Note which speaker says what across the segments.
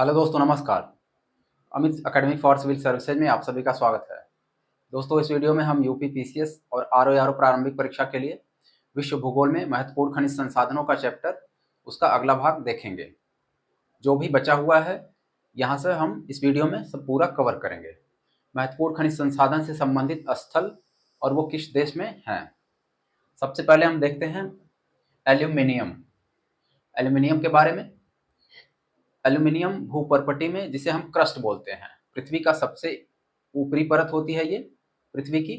Speaker 1: Hello दोस्तों, नमस्कार। Amit academy for civil services में आप सभी का स्वागत है। दोस्तों, इस वीडियो में हम यूपी पीसीएस और आरओ प्रारंभिक परीक्षा के लिए विश्व भूगोल में महत्वपूर्ण खनिज संसाधनों का चैप्टर उसका अगला भाग देखेंगे। जो भी बचा हुआ है यहाँ से हम इस वीडियो में सब पूरा कवर करेंगे। महत्वपूर्ण खनिज संसाधन से संबंधित स्थल और वो किस देश में हैं। सबसे पहले हम देखते हैं एल्यूमिनियम। एल्यूमिनियम के बारे में, एल्यूमिनियम भूपर्पटी में जिसे हम क्रस्ट बोलते हैं, पृथ्वी का सबसे ऊपरी परत होती है ये पृथ्वी की।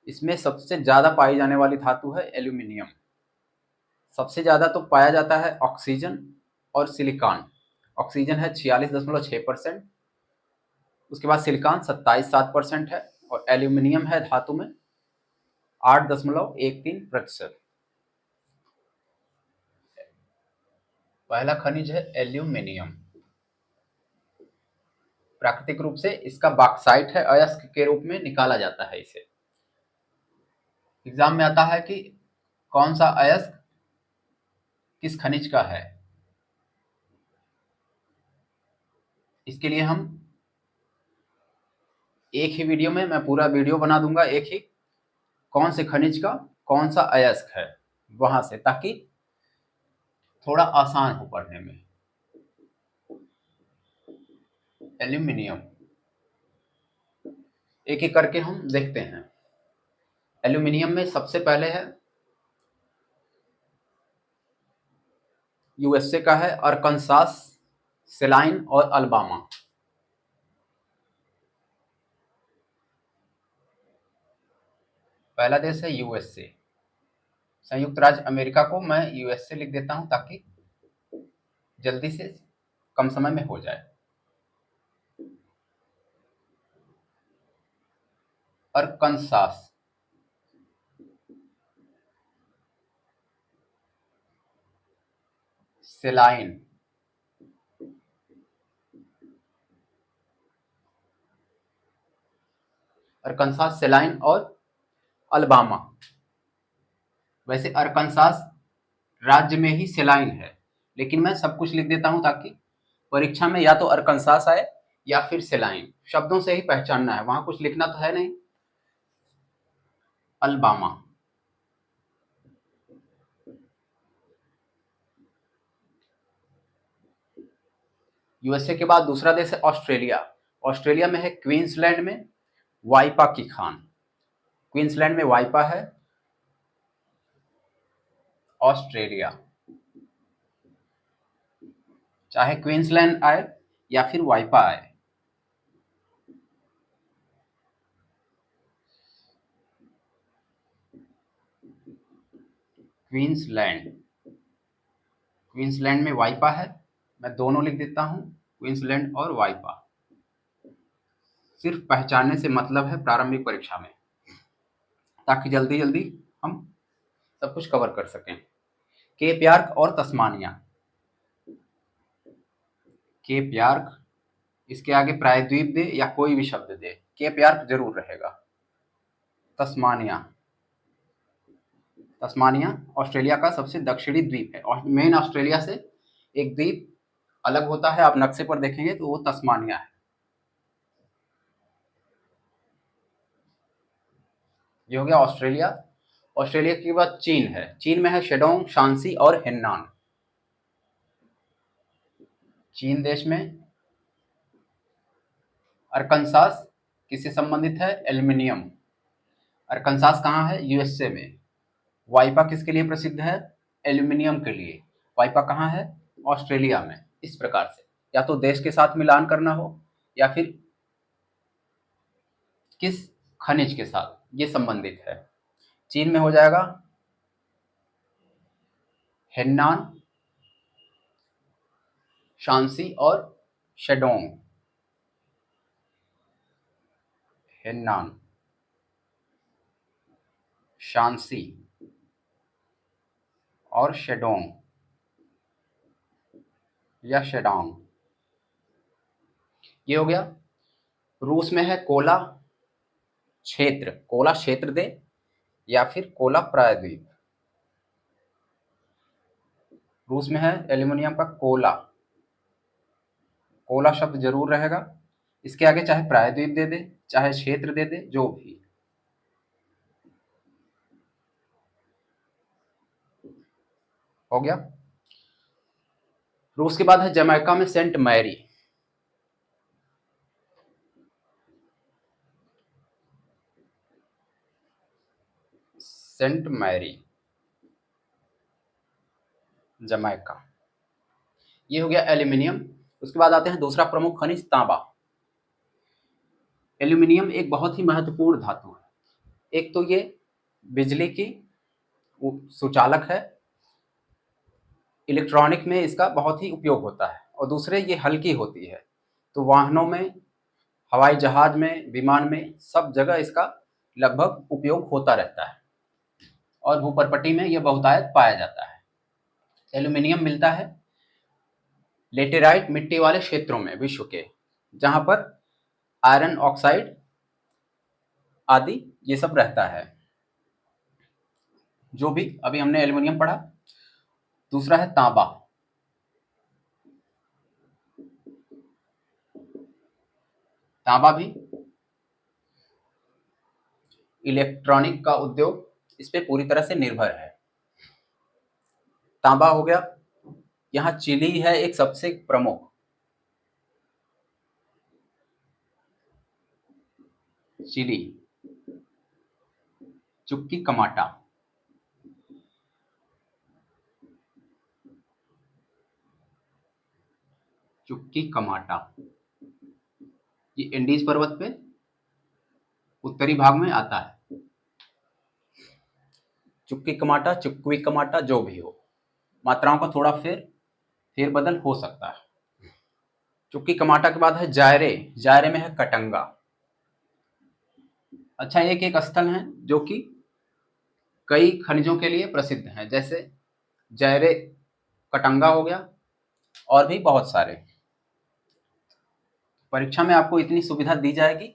Speaker 1: इसमें सबसे ज्यादा पाई जाने वाली धातु है एल्यूमिनियम। सबसे ज्यादा तो पाया जाता है ऑक्सीजन और सिलिकॉन। ऑक्सीजन है 46.6%, उसके बाद सिलिकॉन 27.7% है, और एल्यूमिनियम है धातु में 8.13%। पहला खनिज है एल्यूमिनियम। प्राकृतिक रूप से इसका बॉक्साइट है, अयस्क के रूप में निकाला जाता है इसे। एग्जाम में आता है कि कौन सा अयस्क किस खनिज का है। इसके लिए हम एक ही वीडियो में, मैं पूरा वीडियो बना दूंगा एक ही, कौन से खनिज का कौन सा अयस्क है वहां से, ताकि थोड़ा आसान हो पढ़ने में। एल्यूमिनियम एक एक करके हम देखते हैं। एल्यूमिनियम में सबसे पहले है यूएसए का है अरकानसास, सेलाइन और अल्बामा। पहला देश है यूएसए। संयुक्त राज्य अमेरिका को मैं यूएसए लिख देता हूं ताकि जल्दी से कम समय में हो जाए। अरकानसास, सेलाइन, अरकानसास, सेलाइन और अल्बामा। वैसे अरकानसास राज्य में ही सेलाइन है, लेकिन मैं सब कुछ लिख देता हूं ताकि परीक्षा में या तो अरकानसास आए या फिर सेलाइन, शब्दों से ही पहचानना है, वहां कुछ लिखना तो है नहीं। अल्बामा, यूएसए के बाद दूसरा देश है ऑस्ट्रेलिया। ऑस्ट्रेलिया में है क्वींसलैंड में वाइपा की खान। क्वींसलैंड में वाइपा है ऑस्ट्रेलिया। चाहे क्वींसलैंड आए या फिर वाइपा आए। क्वींसलैंड, क्वींसलैंड में वाइपा है, मैं दोनों लिख देता हूं, क्वींसलैंड और वाइपा। सिर्फ पहचानने से मतलब है प्रारंभिक परीक्षा में, ताकि जल्दी जल्दी हम सब कुछ कवर कर सकें। केप यार्क और तस्मानिया। केप यार्क, इसके आगे प्रायद्वीप दे या कोई भी शब्द दे, केप यार्क जरूर रहेगा। तस्मानिया, तस्मानिया ऑस्ट्रेलिया का सबसे दक्षिणी द्वीप है, और मेन ऑस्ट्रेलिया से एक द्वीप अलग होता है, आप नक्शे पर देखेंगे तो वो तस्मानिया है। ये हो गया ऑस्ट्रेलिया। ऑस्ट्रेलिया के बाद चीन है। चीन में है शेडोंग, शांसी और हेन्नान। चीन देश में अरकानसास किससे संबंधित है? एल्यूमिनियम। अरकानसास कहाँ है? यूएसए में। वाइपा किसके लिए प्रसिद्ध है? एल्यूमिनियम के लिए। वाइपा कहाँ है? ऑस्ट्रेलिया में। इस प्रकार से या तो देश के साथ मिलान करना हो या फिर किस खनिज के साथ ये संबंधित है। चीन में हो जाएगा हेन्नान, शांसी और शेडोंग। हेन्नान, शांसी और शेडोंग या शेडोंग। ये हो गया। रूस में है कोला क्षेत्र। कोला क्षेत्र दे या फिर कोला प्रायद्वीप। रूस में है एल्यूमिनियम का कोला। कोला शब्द जरूर रहेगा। इसके आगे चाहे प्रायद्वीप दे दे, चाहे क्षेत्र दे दे, जो भी। हो गया। फिर उसके बाद है जमैका में Saint Mary. Saint Mary, Jamaica. ये हो गया एल्यूमिनियम। उसके बाद आते हैं दूसरा प्रमुख खनिज, तांबा। एल्यूमिनियम एक बहुत ही महत्वपूर्ण धातु है। एक तो ये बिजली की सुचालक है, इलेक्ट्रॉनिक में इसका बहुत ही उपयोग होता है, और दूसरे ये हल्की होती है, तो वाहनों में, हवाई जहाज में, विमान में, सब जगह इसका लगभग उपयोग होता रहता है, और भूपर्पटी में यह बहुतायत पाया जाता है। एल्यूमिनियम मिलता है लेटेराइट मिट्टी वाले क्षेत्रों में विश्व के, जहां पर आयरन ऑक्साइड आदि ये सब रहता है। जो भी अभी हमने एल्यूमिनियम पढ़ा। दूसरा है तांबा। तांबा भी इलेक्ट्रॉनिक का उद्योग इस पे पूरी तरह से निर्भर है। तांबा हो गया। यहाँ चिली है एक सबसे प्रमुख। चिली, चुक्की कमाटा, चुक्की कमाटा, ये इंडीज पर्वत पे उत्तरी भाग में आता है। चुक्की कमाटा, चुक्वी कमाटा, जो भी हो, मात्राओं का थोड़ा फेरबदल हो सकता है। चुक्की कमाटा के बाद है जायरे। जायरे में है कटंगा। अच्छा, एक एक स्थल है जो कि कई खनिजों के लिए प्रसिद्ध हैं, जैसे जायरे कटंगा हो गया, और भी बहुत सारे। परीक्षा में आपको इतनी सुविधा दी जाएगी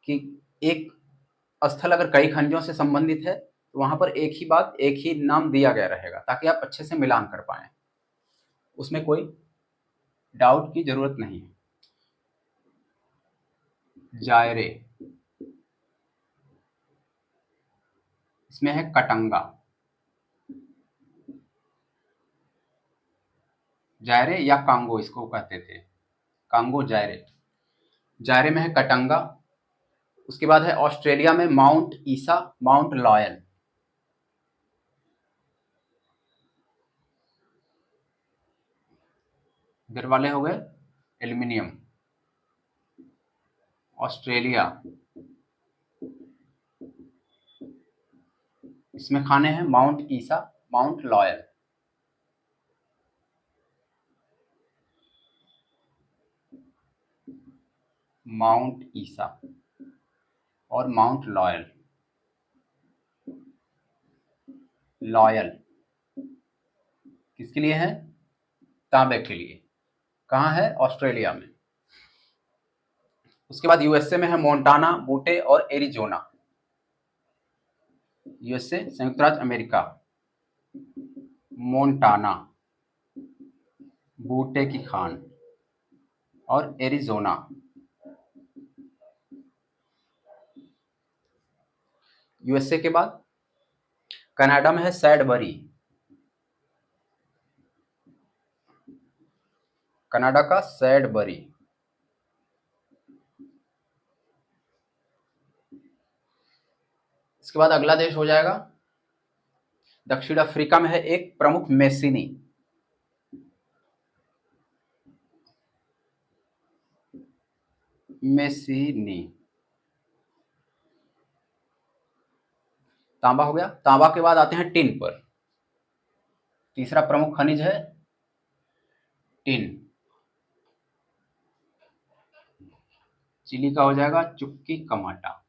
Speaker 1: कि एक स्थल अगर कई खनिजों से संबंधित है तो वहां पर एक ही बात, एक ही नाम दिया गया रहेगा, ताकि आप अच्छे से मिलान कर पाए। उसमें कोई डाउट की जरूरत नहीं है। जायरे, इसमें है कटंगा। जायरे या कांगो इसको कहते थे, कांगो जायरे। जायरे में है कटंगा। उसके बाद है ऑस्ट्रेलिया में माउंट ईसा, माउंट लॉयल। इधर वाले हो गए एल्यूमिनियम। ऑस्ट्रेलिया, इसमें खाने हैं माउंट ईसा, माउंट लॉयल। माउंट ईसा और माउंट लॉयल। लॉयल किसके लिए है? तांबे के लिए। कहाँ है? ऑस्ट्रेलिया में। उसके बाद यूएसए में है मोंटाना, बूटे और एरिजोना। यूएसए, संयुक्त राज्य अमेरिका। मोंटाना, बूटे की खान, और एरिजोना। यूएसए के बाद कनाडा में है सैडबरी। कनाडा का सैडबरी। इसके बाद अगला देश हो जाएगा दक्षिण अफ्रीका में है एक प्रमुख मेसिनी। मेसिनी, तांबा हो गया। तांबा के बाद आते हैं टिन पर। तीसरा प्रमुख खनिज है टिन। चिली का हो जाएगा चुक्की कमाटा।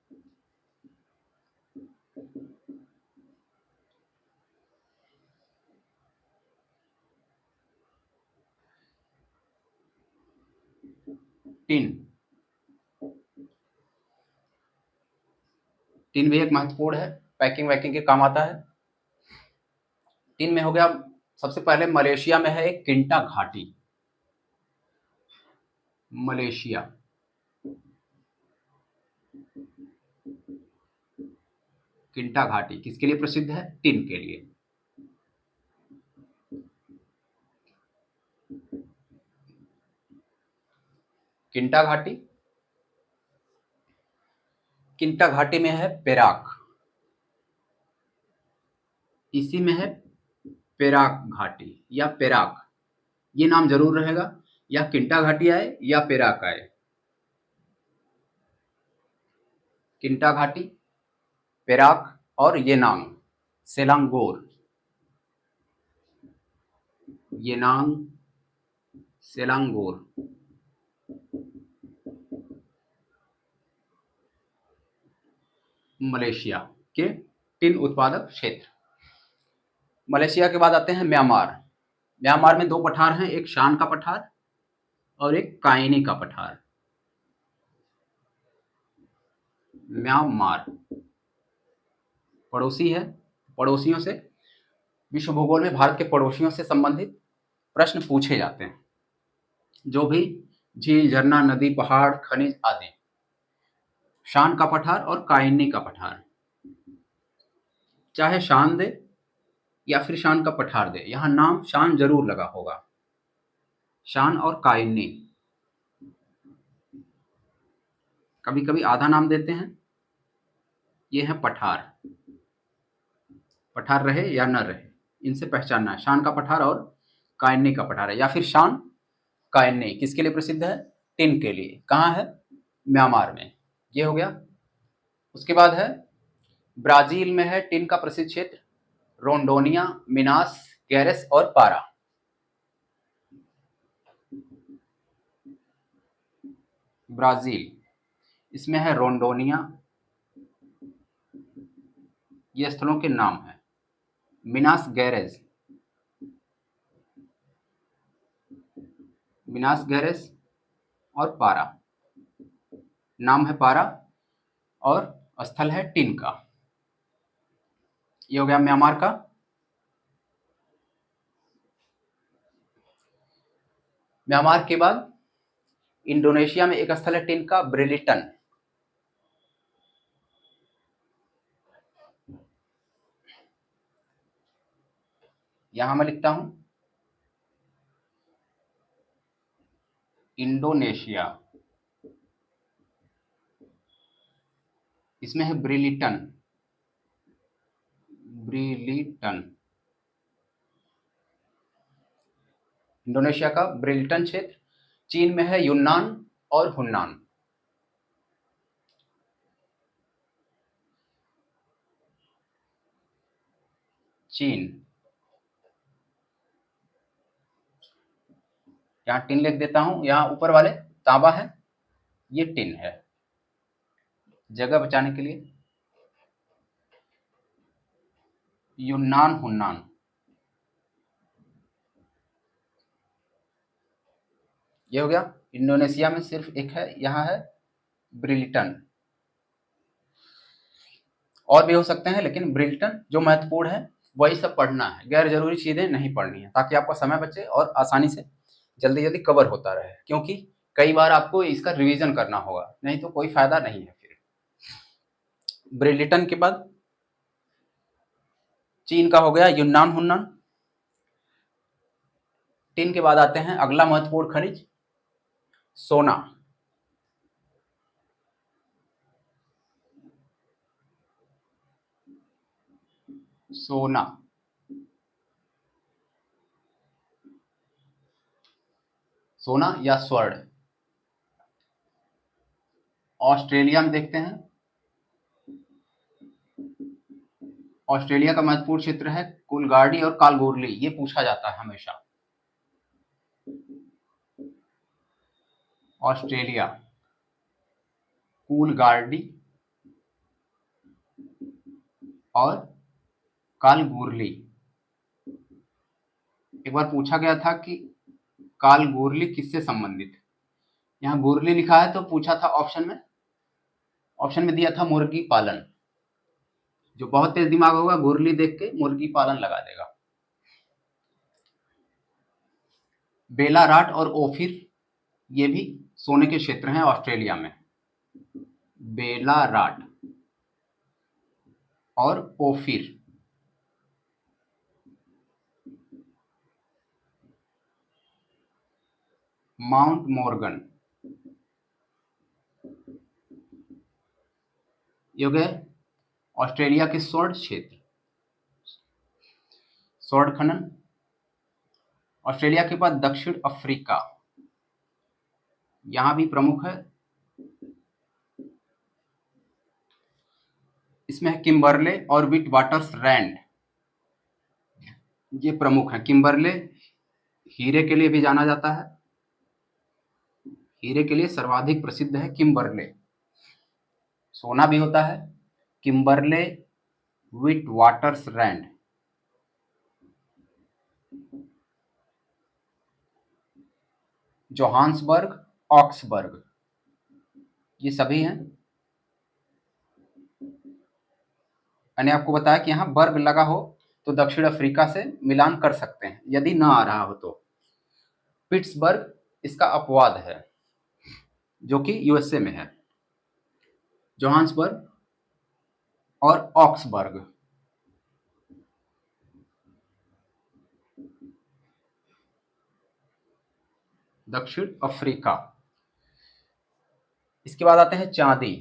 Speaker 1: टिन, टिन भी एक महत्वपूर्ण है, पैकिंग वैकिंग के काम आता है। टिन में हो गया सबसे पहले मलेशिया में है एक किंटा घाटी। मलेशिया। किंटा घाटी किसके लिए प्रसिद्ध है? टिन के लिए। किंटा घाटी, किंटा घाटी में है पेराक, इसी में है पेराक घाटी या पेराक, ये नाम जरूर रहेगा, या किंटा घाटी आए या पेराक आए। किंटा घाटी, पेराक और येनांग, सेलांगोर, येनांग, सेलांगोर। मलेशिया के टिन उत्पादक क्षेत्र। मलेशिया के बाद आते हैं म्यांमार। म्यांमार में दो पठार हैं, एक शान का पठार और एक काइनी का पठार। म्यांमार पड़ोसी है, पड़ोसियों से, विश्व भूगोल में भारत के पड़ोसियों से संबंधित प्रश्न पूछे जाते हैं। जो भी झील, झरना, नदी, पहाड़, खनिज आदि। शान का पठार और काइनी का पठार, चाहे शान दे या फिर शान का पठार दे, यहां नाम शान जरूर लगा होगा। शान और काइनी, कभी कभी आधा नाम देते हैं। ये है पठार, पठार रहे या न रहे, इनसे पहचानना है। शान का पठार और काइनी का पठार है, या फिर शान काइनी किसके लिए प्रसिद्ध है? टिन के लिए। कहाँ है? म्यांमार में। ये हो गया। उसके बाद है ब्राजील में है टिन का प्रसिद्ध क्षेत्र रोंडोनिया, मिनास गेरेस और पारा। ब्राजील, इसमें है रोंडोनिया, ये स्थलों के नाम है। मिनास गेरेस, मिनास गेरेस और पारा, नाम है पारा और स्थल है टिन का। ये हो गया म्यांमार का। म्यांमार के बाद इंडोनेशिया में एक स्थल है टिन का, ब्रिलिटन। यहां मैं लिखता हूं इंडोनेशिया, इसमें है ब्रिलिटन, ब्रिलिटन। इंडोनेशिया का ब्रिलिटन क्षेत्र। चीन में है यून्नान और हुन्नान। चीन, यहां टिन लिख देता हूं, यहां ऊपर वाले तांबा है, ये टिन है, जगह बचाने के लिए। यून्नान, हुन्नान, ये हो गया। इंडोनेशिया में सिर्फ एक है, यहां है ब्रिलिटन। और भी हो सकते हैं, लेकिन ब्रिलिटन जो महत्वपूर्ण है वही सब पढ़ना है, गैर जरूरी चीजें नहीं पढ़नी है, ताकि आपका समय बचे और आसानी से जल्दी जल्दी कवर होता रहे। क्योंकि कई बार आपको इसका रिवीजन करना होगा, नहीं तो कोई फायदा नहीं है फिर। ब्रिलिटन के बाद चीन का हो गया यून्नान, हुन्नान। टिन के बाद आते हैं अगला महत्वपूर्ण खनिज, सोना। सोना, सोना या स्वर्ण। ऑस्ट्रेलिया में देखते हैं, ऑस्ट्रेलिया का महत्वपूर्ण क्षेत्र है कुलगाड़ी और कालगोरली, ये पूछा जाता है हमेशा। ऑस्ट्रेलिया, कूलगार्डी और कालगोरली। एक बार पूछा गया था कि कालगोरली किससे संबंधित। यहाँ गोरली लिखा है तो पूछा था ऑप्शन में, ऑप्शन में दिया था मुर्गी पालन। जो बहुत तेज दिमाग होगा गोरली देख के मुर्गी पालन लगा देगा। बेलाराट और ओफिर, ये भी सोने के क्षेत्र हैं ऑस्ट्रेलिया में, बेलाराट और ओफिर। माउंट मॉर्गन, ये हो गए ऑस्ट्रेलिया के स्वर्ण क्षेत्र। स्वर्ण खनन ऑस्ट्रेलिया के बाद दक्षिण अफ्रीका, यहां भी प्रमुख है। इसमें है किम्बरले और विट वाटर्स रैंड, ये प्रमुख है। किम्बरले हीरे के लिए भी जाना जाता है, हीरे के लिए सर्वाधिक प्रसिद्ध है किम्बरले। सोना भी होता है। किम्बरले विट वाटर्स रैंड, जोहान्सबर्ग, ऑक्सबर्ग, ये सभी हैं। मैंने आपको बताया कि यहाँ बर्ग लगा हो तो दक्षिण अफ्रीका से मिलान कर सकते हैं, यदि ना आ रहा हो तो। पिट्सबर्ग इसका अपवाद है, जो कि यूएसए में है। जोहान्सबर्ग और ऑक्सबर्ग, दक्षिण अफ्रीका। इसके बाद आते हैं चांदी।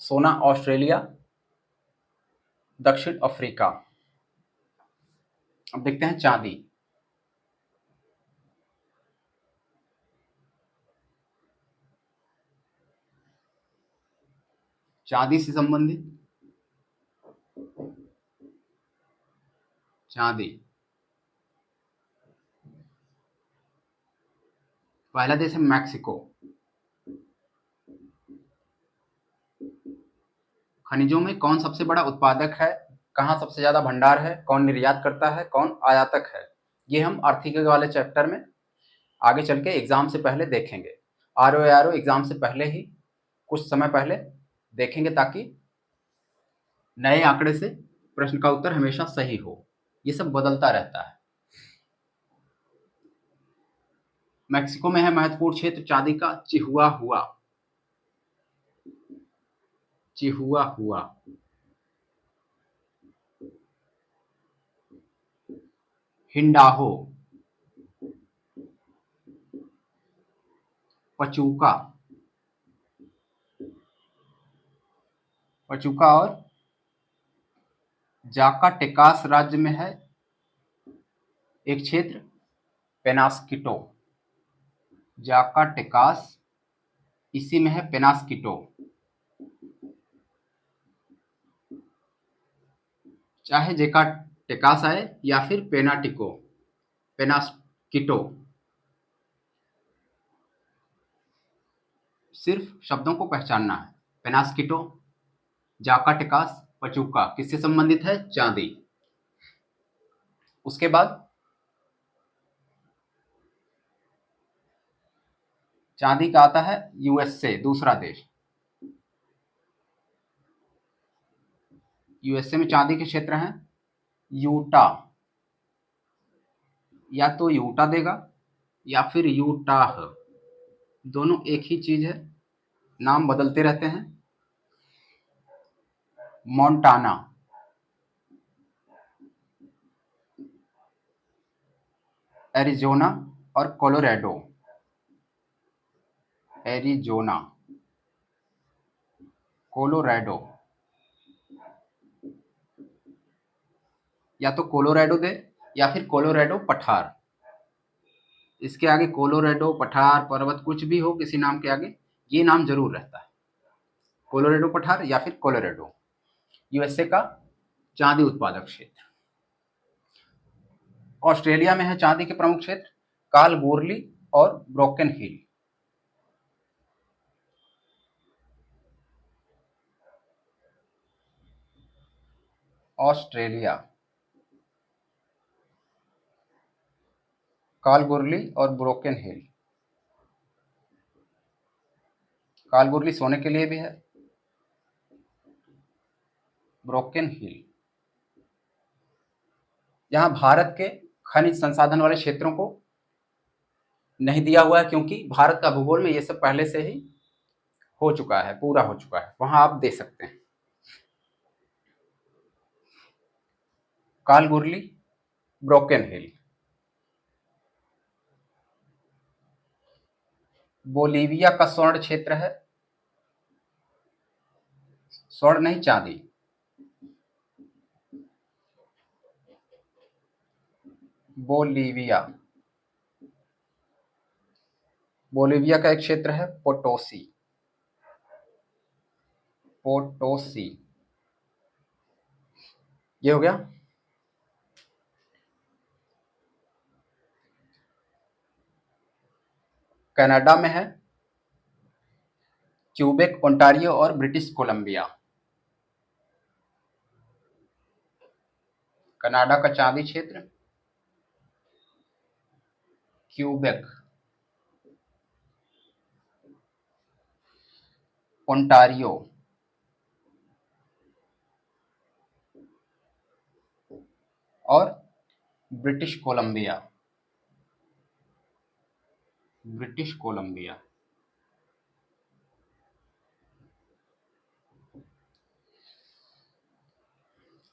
Speaker 1: सोना ऑस्ट्रेलिया, दक्षिण अफ्रीका। अब देखते हैं चांदी। चांदी से संबंधित चांदी, पहला देश है मैक्सिको। खनिजों में कौन सबसे बड़ा उत्पादक है, कहाँ सबसे ज्यादा भंडार है, कौन निर्यात करता है, कौन आयातक है, ये हम आर्थिक वाले चैप्टर में आगे चल के एग्जाम से पहले देखेंगे। आरओ एग्जाम से पहले ही कुछ समय पहले देखेंगे, ताकि नए आंकड़े से प्रश्न का उत्तर हमेशा सही हो। ये सब बदलता रहता है। मैक्सिको में है महत्वपूर्ण क्षेत्र चांदी का चिहुआहुआ। चिहुआहुआ, हिंडाहो, पचूका, पचूका और जाकाटेकास राज्य में है एक क्षेत्र पेनास्किटो। जाकाटेकास, इसी में है पेनास्किटो। चाहे जेकाटेकास आए या फिर पेनाटिको, पेनास्किटो, सिर्फ शब्दों को पहचानना है। पेनास्किटो, जाकाटेकास, पचूका किससे संबंधित है? चांदी। उसके बाद चांदी का आता है यूएसए, दूसरा देश। यूएसए में चांदी के क्षेत्र हैं यूटा, या तो यूटा देगा या फिर यूटाह, दोनों एक ही चीज है, नाम बदलते रहते हैं। मोंटाना, एरिजोना और कोलोराडो। एरिजोना, कोलोराडो, या तो कोलोराडो दे या फिर कोलोराडो पठार। इसके आगे कोलोराडो, पठार, पर्वत कुछ भी हो किसी नाम के आगे, ये नाम जरूर रहता है। कोलोराडो पठार या फिर कोलोराडो, यूएसए का चांदी उत्पादक क्षेत्र। ऑस्ट्रेलिया में है चांदी के प्रमुख क्षेत्र कालगोरली और ब्रोकन हिल। ऑस्ट्रेलिया, कालगोरली और ब्रोकन हिल। कालगोरली सोने के लिए भी है, ब्रोकन हिल यहाँ भारत के खनिज संसाधन वाले क्षेत्रों को नहीं दिया हुआ है, क्योंकि भारत का भूगोल में ये सब पहले से ही हो चुका है, पूरा हो चुका है, वहां आप दे सकते हैं। कालगुरली, ब्रोकन हिल, बोलीविया का स्वर्ण क्षेत्र है, स्वर्ण नहीं चांदी, बोलीविया, बोलीविया का एक क्षेत्र है पोटोसी, पोटोसी, ये हो गया। कनाडा में है क्यूबेक, ओंटारियो और ब्रिटिश कोलंबिया। कनाडा का चांदी क्षेत्र क्यूबेक, ओंटारियो और ब्रिटिश कोलंबिया, ब्रिटिश कोलंबिया।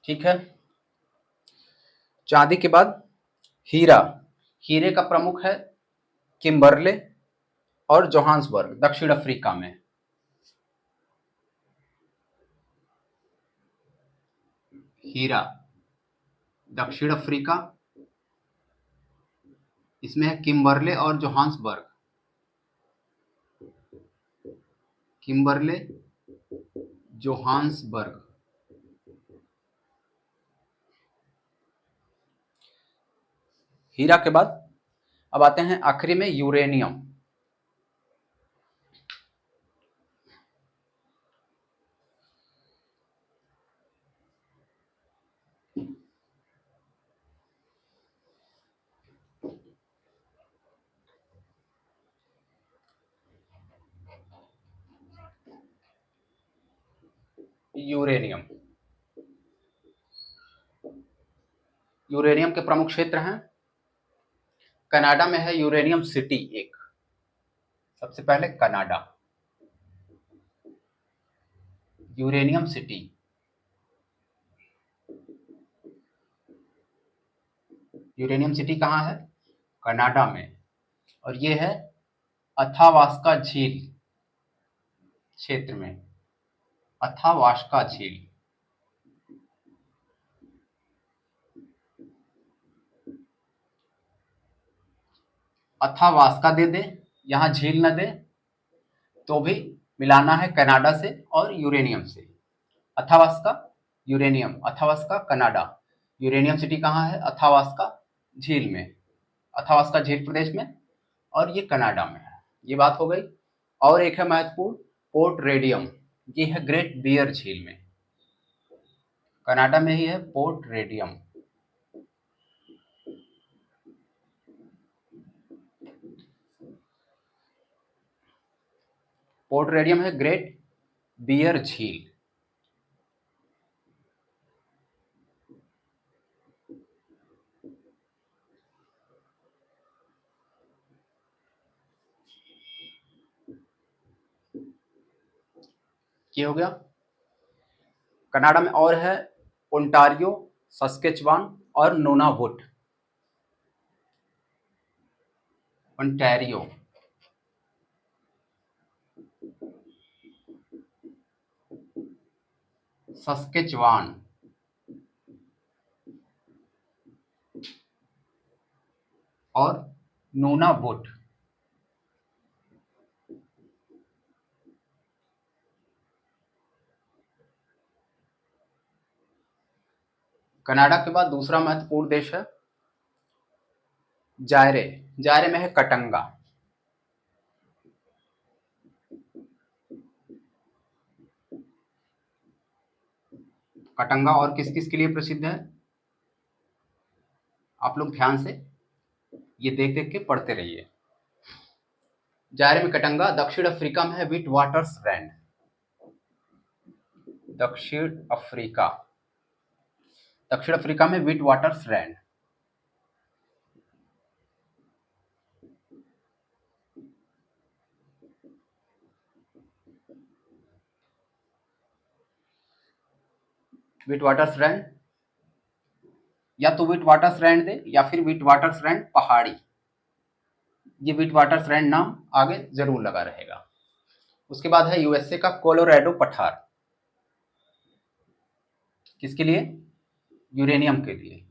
Speaker 1: ठीक है, चांदी के बाद हीरा, हीरे का प्रमुख है किम्बरले और जोहान्सबर्ग, दक्षिण अफ्रीका में। हीरा दक्षिण अफ्रीका, इसमें है किम्बरले और जोहान्सबर्ग, किम्बरले, जोहान्सबर्ग। हीरा के बाद अब आते हैं आखिरी में यूरेनियम। यूरेनियम, यूरेनियम के प्रमुख क्षेत्र हैं, कनाडा में है यूरेनियम सिटी एक, सबसे पहले Canada, uranium city. Uranium city कहाँ है? कनाडा में, और ये है अथावास्का झील क्षेत्र में, अथावास्का झील। अथावास्का दे दे, यहां झील न दे तो भी मिलाना है कनाडा से और यूरेनियम से। अथावास्का यूरेनियम, अथावास्का कनाडा। यूरेनियम सिटी कहाँ है? अथावास्का झील में, अथावास्का झील प्रदेश में, और ये कनाडा में है। ये बात हो गई। और एक है महत्वपूर्ण, पोर्ट रेडियम, ये है ग्रेट बियर झील में, कनाडा में ही है पोर्ट रेडियम। पोर्ट रेडियम है ग्रेट बियर झील। ये हो गया। कनाडा में और है ओंटारियो, सस्केचवान और नूनावुट। ओंटारियो, सस्केचवान और नूनावुट। कनाडा के बाद दूसरा महत्वपूर्ण देश है जायरे, जायरे में है कटंगा। कटंगा और किस किस के लिए प्रसिद्ध है? आप लोग ध्यान से ये देख देख के पढ़ते रहिए। जायरे में कटंगा, दक्षिण अफ्रीका में है विट वाटर्स रैंड, दक्षिण अफ्रीका, दक्षिण अफ्रीका में विट वाटर्स रैंड। विटवाटरसरैंड, या तो विटवाटरसरैंड दे या फिर विटवाटरसरैंड पहाड़ी। ये विटवाटरसरैंड नाम आगे जरूर लगा रहेगा। उसके बाद है यूएसए का कोलोराडो पठार। किसके लिए? यूरेनियम के लिए।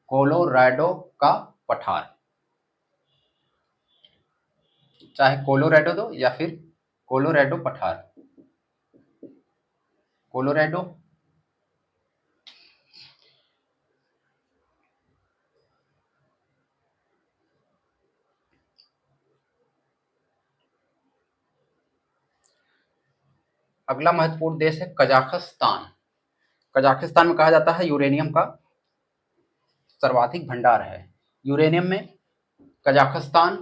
Speaker 1: कोलोराडो का पठार, चाहे कोलोराडो दो या फिर कोलोराडो पठार। कोलोराडो, अगला महत्वपूर्ण देश है कजाकिस्तान। कजाकिस्तान में कहा जाता है यूरेनियम का सर्वाधिक भंडार है। यूरेनियम में कजाकिस्तान,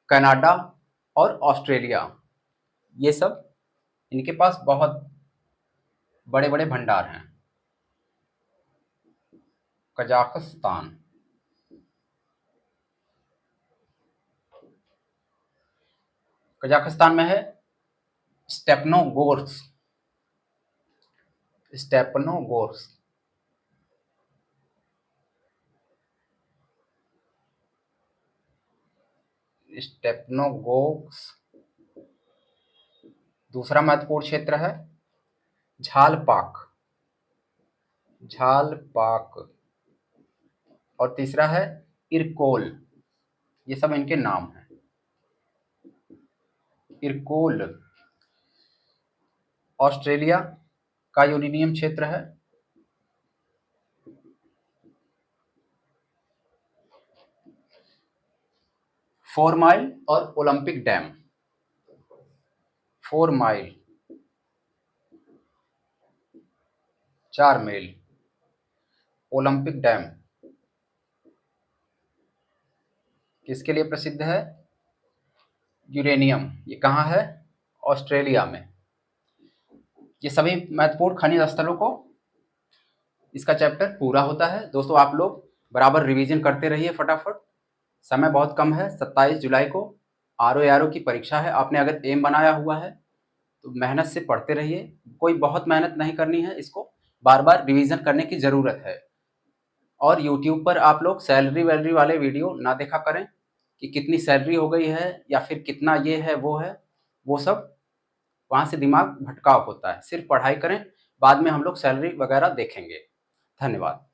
Speaker 1: कनाडा और ऑस्ट्रेलिया, ये सब इनके पास बहुत बड़े बड़े भंडार हैं। कजाकिस्तान, कजाकिस्तान में है स्टेपनोगोर्स्क। स्टेपनोगोर्स्क, स्टेपनोगोर्स्क। दूसरा महत्वपूर्ण क्षेत्र है झालपाक, झालपाक। और तीसरा है इरकोल। ये सब इनके नाम हैं। इरकोल ऑस्ट्रेलिया का यूरेनियम क्षेत्र है। फोर माइल और ओलंपिक डैम। 4 माइल, 4 मील। ओलंपिक डैम किसके लिए प्रसिद्ध है? यूरेनियम। ये कहाँ है? ऑस्ट्रेलिया में। ये सभी महत्वपूर्ण खनिज स्थलों को इसका चैप्टर पूरा होता है। दोस्तों आप लोग बराबर रिवीजन करते रहिए फटाफट। समय बहुत कम है। 27 जुलाई को आरओ की परीक्षा है। आपने अगर एम बनाया हुआ है तो मेहनत से पढ़ते रहिए। कोई बहुत मेहनत नहीं करनी है, इसको बार बार रिवीजन करने की ज़रूरत है। और यूट्यूब पर आप लोग सैलरी वैलरी वाले वीडियो ना देखा करें कि कितनी सैलरी हो गई है या फिर कितना ये है वो है, वो सब वहाँ से दिमाग भटकाव होता है। सिर्फ पढ़ाई करें, बाद में हम लोग सैलरी वगैरह देखेंगे। धन्यवाद।